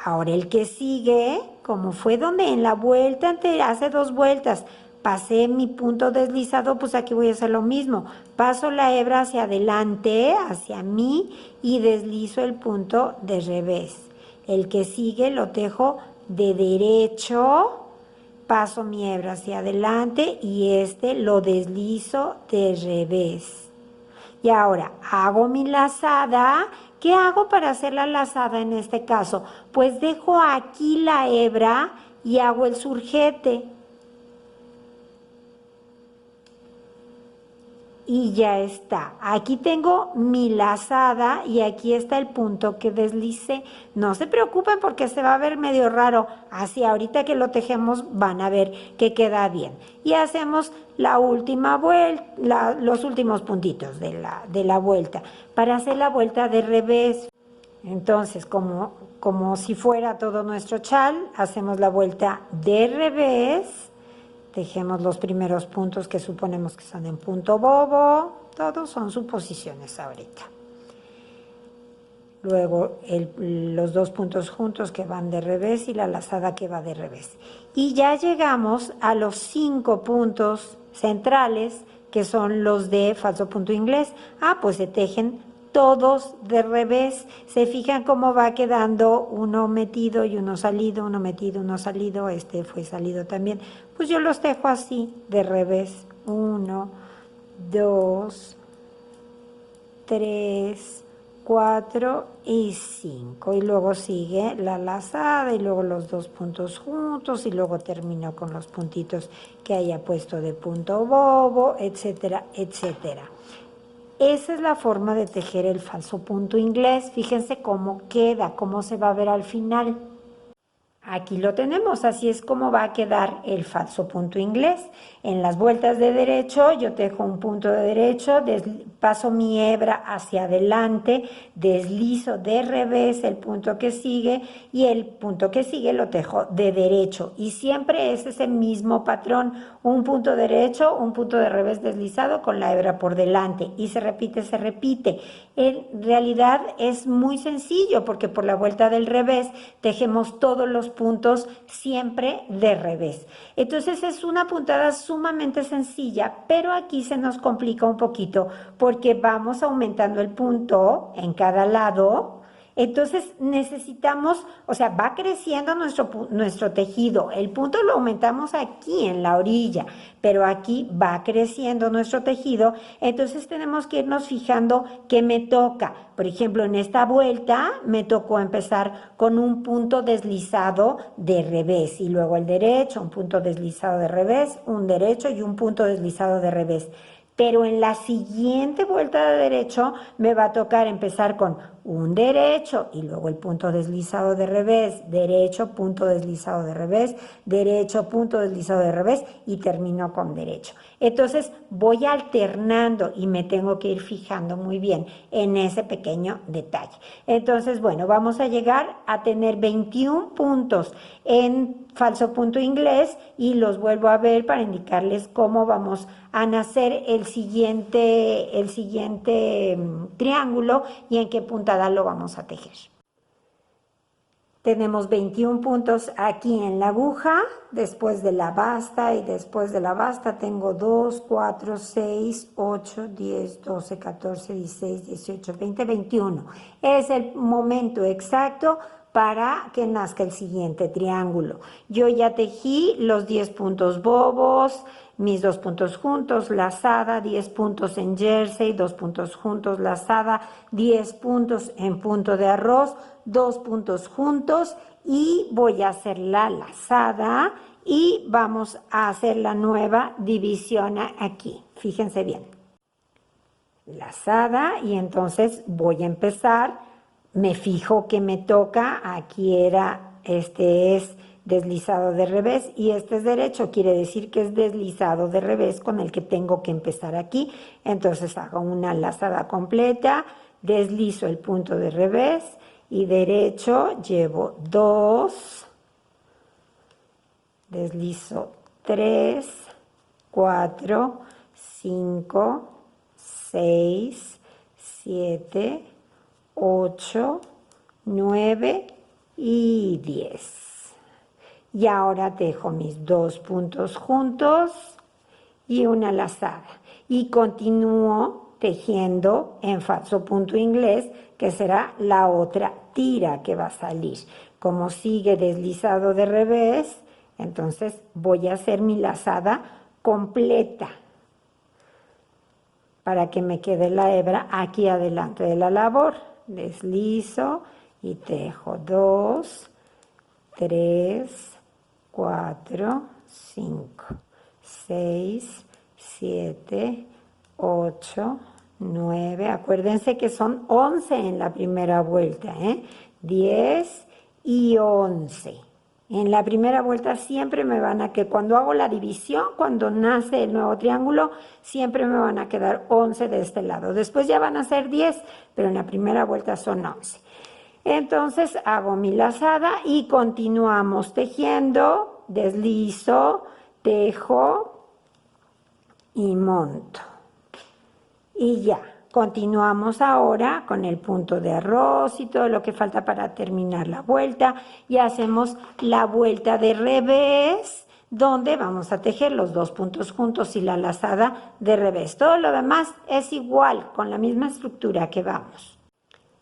[SPEAKER 1] Ahora el que sigue, como fue donde en la vuelta anterior, hace 2 vueltas, pasé mi punto deslizado, pues aquí voy a hacer lo mismo. Paso la hebra hacia adelante, hacia mí, y deslizo el punto de revés. El que sigue lo tejo de derecho, paso mi hebra hacia adelante y este lo deslizo de revés. Y ahora hago mi lazada. ¿Qué hago para hacer la lazada en este caso? Pues dejo aquí la hebra y hago el surjete. Y ya está. Aquí tengo mi lazada y aquí está el punto que deslicé. No se preocupen porque se va a ver medio raro. Así ahorita que lo tejemos van a ver que queda bien. Y hacemos la última vuelta, los últimos puntitos de la vuelta. Para hacer la vuelta de revés. Entonces, como si fuera todo nuestro chal, hacemos la vuelta de revés. Tejemos los primeros puntos que suponemos que son en punto bobo. Todos son suposiciones ahorita. Luego los 2 puntos juntos que van de revés y la lazada que va de revés. Y ya llegamos a los 5 puntos centrales que son los de falso punto inglés. Pues se tejen todos de revés. Se fijan cómo va quedando uno metido y uno salido, uno metido, uno salido. Este fue salido también. Pues yo los tejo así, de revés. 1, 2, 3, 4 y 5. Y luego sigue la lazada y luego los 2 puntos juntos y luego termino con los puntitos que haya puesto de punto bobo, etcétera, etcétera. Esa es la forma de tejer el falso punto inglés. Fíjense cómo queda, cómo se va a ver al final. Aquí lo tenemos, así es como va a quedar el falso punto inglés. En las vueltas de derecho yo tejo un punto de derecho, paso mi hebra hacia adelante, deslizo de revés el punto que sigue y el punto que sigue lo tejo de derecho. Y siempre es ese mismo patrón, un punto derecho, un punto de revés deslizado con la hebra por delante. Y se repite, se repite. En realidad es muy sencillo porque por la vuelta del revés tejemos todos los puntos siempre de revés. Entonces es una puntada sumamente sencilla, pero aquí se nos complica un poquito porque vamos aumentando el punto en cada lado. Entonces necesitamos, o sea, va creciendo nuestro tejido. El punto lo aumentamos aquí en la orilla, pero aquí va creciendo nuestro tejido. Entonces tenemos que irnos fijando qué me toca. Por ejemplo, en esta vuelta me tocó empezar con un punto deslizado de revés y luego el derecho, un punto deslizado de revés, un derecho y un punto deslizado de revés. Pero en la siguiente vuelta de derecho me va a tocar empezar con un derecho y luego el punto deslizado de revés, derecho, punto deslizado de revés, derecho, punto deslizado de revés y termino con derecho. Entonces voy alternando y me tengo que ir fijando muy bien en ese pequeño detalle. Entonces, bueno, vamos a llegar a tener 21 puntos en falso punto inglés y los vuelvo a ver para indicarles cómo vamos a nacer el siguiente triángulo y en qué puntada lo vamos a tejer. Tenemos 21 puntos aquí en la aguja, después de la basta, y después de la basta tengo 2, 4, 6, 8, 10, 12, 14, 16, 18, 20, 21. Es el momento exacto para que nazca el siguiente triángulo. Yo ya tejí los 10 puntos bobos, mis 2 puntos juntos, lazada, 10 puntos en jersey, 2 puntos juntos, lazada, 10 puntos en punto de arroz, 2 puntos juntos y voy a hacer la lazada y vamos a hacer la nueva división aquí. Fíjense bien. Lazada y entonces voy a empezar, me fijo que me toca, aquí este es deslizado de revés y este es derecho, quiere decir que es deslizado de revés con el que tengo que empezar aquí. Entonces hago una lazada completa, deslizo el punto de revés y derecho, llevo 2, deslizo 3, 4, 5, 6, 7, 8, 9 y 10. Y ahora tejo mis 2 puntos juntos y una lazada. Y continúo tejiendo en falso punto inglés, que será la otra tira que va a salir. Como sigue deslizado de revés, entonces voy a hacer mi lazada completa para que me quede la hebra aquí adelante de la labor. Deslizo y tejo 2, 3, 4, 5, 6, 7, 8, 9. Acuérdense que son 11 en la primera vuelta, 10 y 11. En la primera vuelta siempre me van a que cuando hago la división, cuando nace el nuevo triángulo, siempre me van a quedar 11 de este lado. Después ya van a ser 10, pero en la primera vuelta son 11. Entonces hago mi lazada y continuamos tejiendo, deslizo, tejo y monto. Y ya, continuamos ahora con el punto de arroz y todo lo que falta para terminar la vuelta y hacemos la vuelta de revés, donde vamos a tejer los 2 puntos juntos y la lazada de revés. Todo lo demás es igual, con la misma estructura que vamos.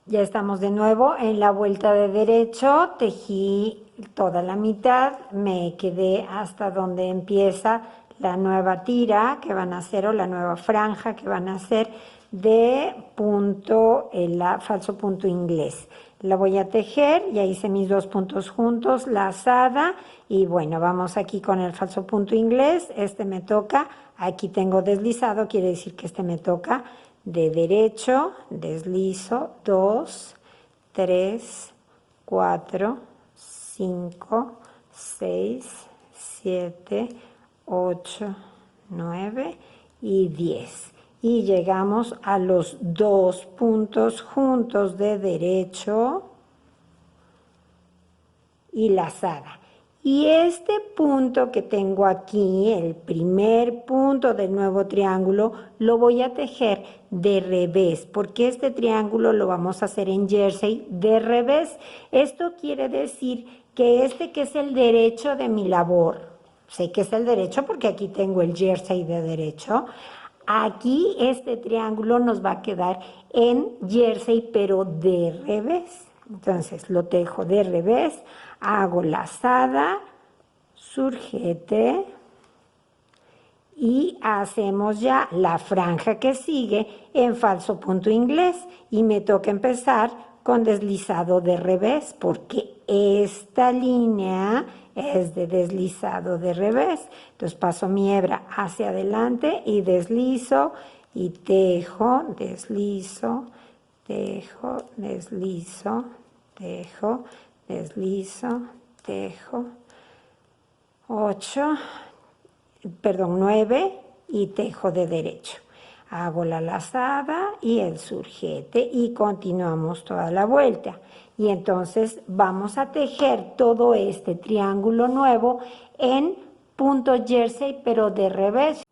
[SPEAKER 1] Ya estamos de nuevo en la vuelta de derecho, tejí toda la mitad, me quedé hasta donde empieza la nueva tira que van a hacer o la nueva franja que van a hacer de punto, falso punto inglés. La voy a tejer, ya hice mis 2 puntos juntos, lazada y bueno, vamos aquí con el falso punto inglés, este me toca, aquí tengo deslizado, quiere decir que este me toca de derecho, deslizo 2, 3, 4, 5, 6, 7, 8, 9 y 10. Y llegamos a los 2 puntos juntos de derecho y lazada. Y este punto que tengo aquí, el primer punto del nuevo triángulo, lo voy a tejer de revés, porque este triángulo lo vamos a hacer en jersey de revés. Esto quiere decir que que es el derecho de mi labor, sé que es el derecho porque aquí tengo el jersey de derecho, aquí este triángulo nos va a quedar en jersey pero de revés. Entonces lo tejo de revés, hago lazada, surjete y hacemos ya la franja que sigue en falso punto inglés y me toca empezar con deslizado de revés porque esta línea es de deslizado de revés. Entonces paso mi hebra hacia adelante y deslizo y tejo, deslizo, tejo, deslizo, tejo, deslizo, tejo, 9 y tejo de derecho. Hago la lazada y el surjete y continuamos toda la vuelta. Y entonces vamos a tejer todo este triángulo nuevo en punto jersey, pero de revés.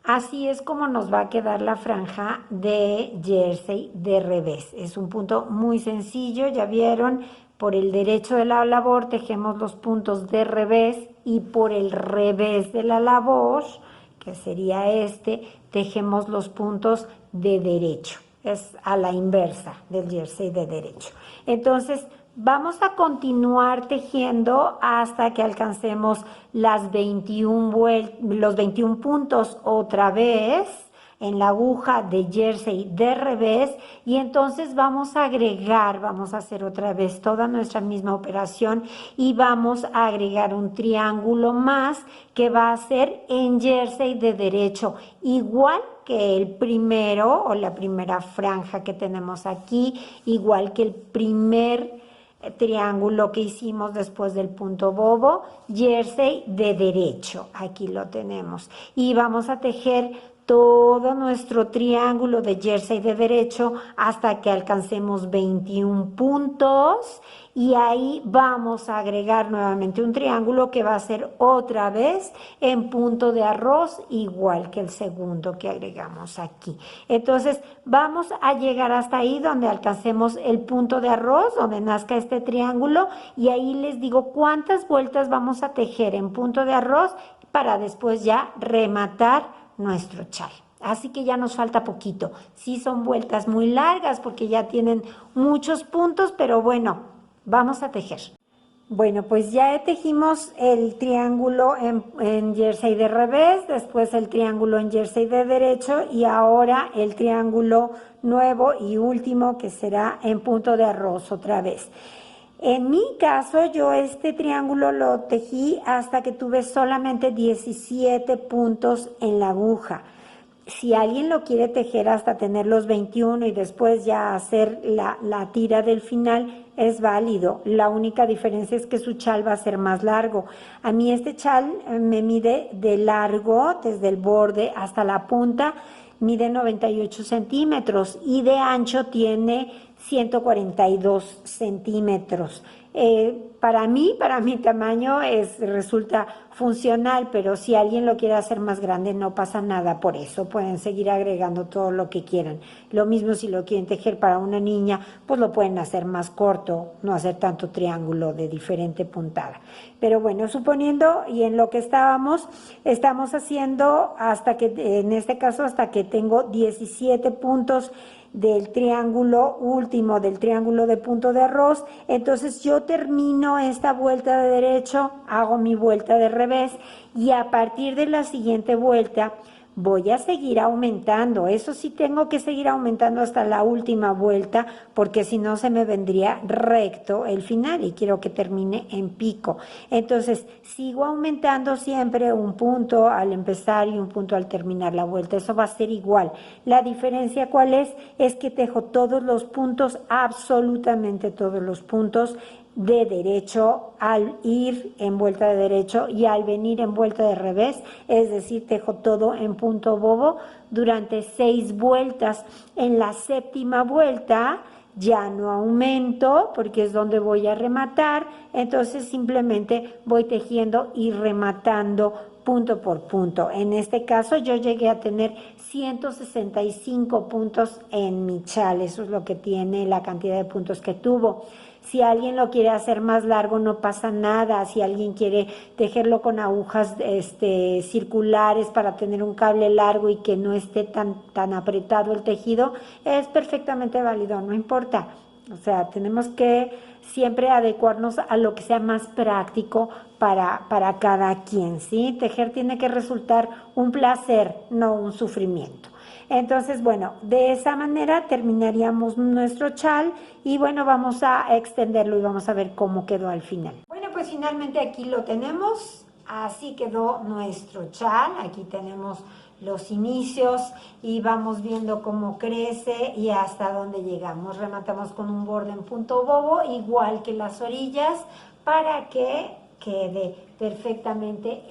[SPEAKER 1] Así es como nos va a quedar la franja de jersey de revés. Es un punto muy sencillo, ya vieron, por el derecho de la labor tejemos los puntos de revés y por el revés de la labor, que sería este, tejemos los puntos de derecho. Es a la inversa del jersey de derecho. Entonces, vamos a continuar tejiendo hasta que alcancemos los 21 puntos otra vez en la aguja de jersey de revés y entonces vamos a agregar, vamos a hacer otra vez toda nuestra misma operación y vamos a agregar un triángulo más que va a ser en jersey de derecho, igual que el primero o la primera franja que tenemos aquí, igual que el primer triángulo que hicimos después del punto bobo, jersey de derecho, aquí lo tenemos, y vamos a tejer todo nuestro triángulo de jersey de derecho hasta que alcancemos 21 puntos y ahí vamos a agregar nuevamente un triángulo que va a ser otra vez en punto de arroz igual que el segundo que agregamos aquí. Entonces vamos a llegar hasta ahí donde alcancemos el punto de arroz, donde nazca este triángulo y ahí les digo cuántas vueltas vamos a tejer en punto de arroz para después ya rematar nuestro chal. Así que ya nos falta poquito. Sí son vueltas muy largas porque ya tienen muchos puntos, pero bueno, vamos a tejer. Bueno, pues ya tejimos el triángulo en jersey de revés, después el triángulo en jersey de derecho y ahora el triángulo nuevo y último que será en punto de arroz otra vez. En mi caso, yo este triángulo lo tejí hasta que tuve solamente 17 puntos en la aguja. Si alguien lo quiere tejer hasta tener los 21 y después ya hacer la tira del final, es válido. La única diferencia es que su chal va a ser más largo. A mí este chal me mide de largo, desde el borde hasta la punta, mide 98 centímetros y de ancho tiene 142 centímetros. Para mi tamaño resulta funcional, pero si alguien lo quiere hacer más grande no pasa nada por eso, pueden seguir agregando todo lo que quieran. Lo mismo si lo quieren tejer para una niña, pues lo pueden hacer más corto, no hacer tanto triángulo de diferente puntada. Pero bueno, suponiendo y en lo que estamos haciendo hasta que, en este caso, hasta que tengo 17 puntos del triángulo último, del triángulo de punto de arroz, entonces yo termino esta vuelta de derecho, hago mi vuelta de revés y a partir de la siguiente vuelta voy a seguir aumentando. Eso sí tengo que seguir aumentando hasta la última vuelta porque si no se me vendría recto el final y quiero que termine en pico. Entonces sigo aumentando siempre un punto al empezar y un punto al terminar la vuelta. Eso va a ser igual. La diferencia ¿cuál es? Es que tejo todos los puntos, absolutamente todos los puntos de derecho al ir en vuelta de derecho y al venir en vuelta de revés, es decir, tejo todo en punto bobo durante 6 vueltas. En la séptima vuelta ya no aumento porque es donde voy a rematar, entonces simplemente voy tejiendo y rematando punto por punto. En este caso yo llegué a tener 165 puntos en mi chal, eso es lo que tiene la cantidad de puntos que tuvo. Si alguien lo quiere hacer más largo, no pasa nada. Si alguien quiere tejerlo con agujas circulares para tener un cable largo y que no esté tan apretado el tejido, es perfectamente válido, no importa. O sea, tenemos que siempre adecuarnos a lo que sea más práctico para cada quien, ¿sí? Tejer tiene que resultar un placer, no un sufrimiento. Entonces, bueno, de esa manera terminaríamos nuestro chal y bueno, vamos a extenderlo y vamos a ver cómo quedó al final. Bueno, pues finalmente aquí lo tenemos, así quedó nuestro chal, aquí tenemos los inicios y vamos viendo cómo crece y hasta dónde llegamos. Rematamos con un borde en punto bobo, igual que las orillas, para que quede perfectamente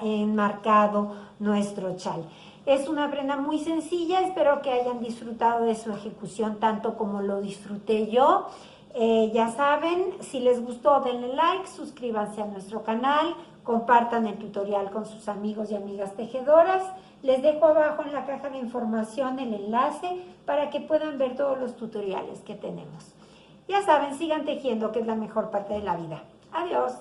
[SPEAKER 1] enmarcado nuestro chal. Es una prenda muy sencilla, espero que hayan disfrutado de su ejecución tanto como lo disfruté yo. Ya saben, si les gustó denle like, suscríbanse a nuestro canal, compartan el tutorial con sus amigos y amigas tejedoras. Les dejo abajo en la caja de información el enlace para que puedan ver todos los tutoriales que tenemos. Ya saben, sigan tejiendo, que es la mejor parte de la vida. Adiós.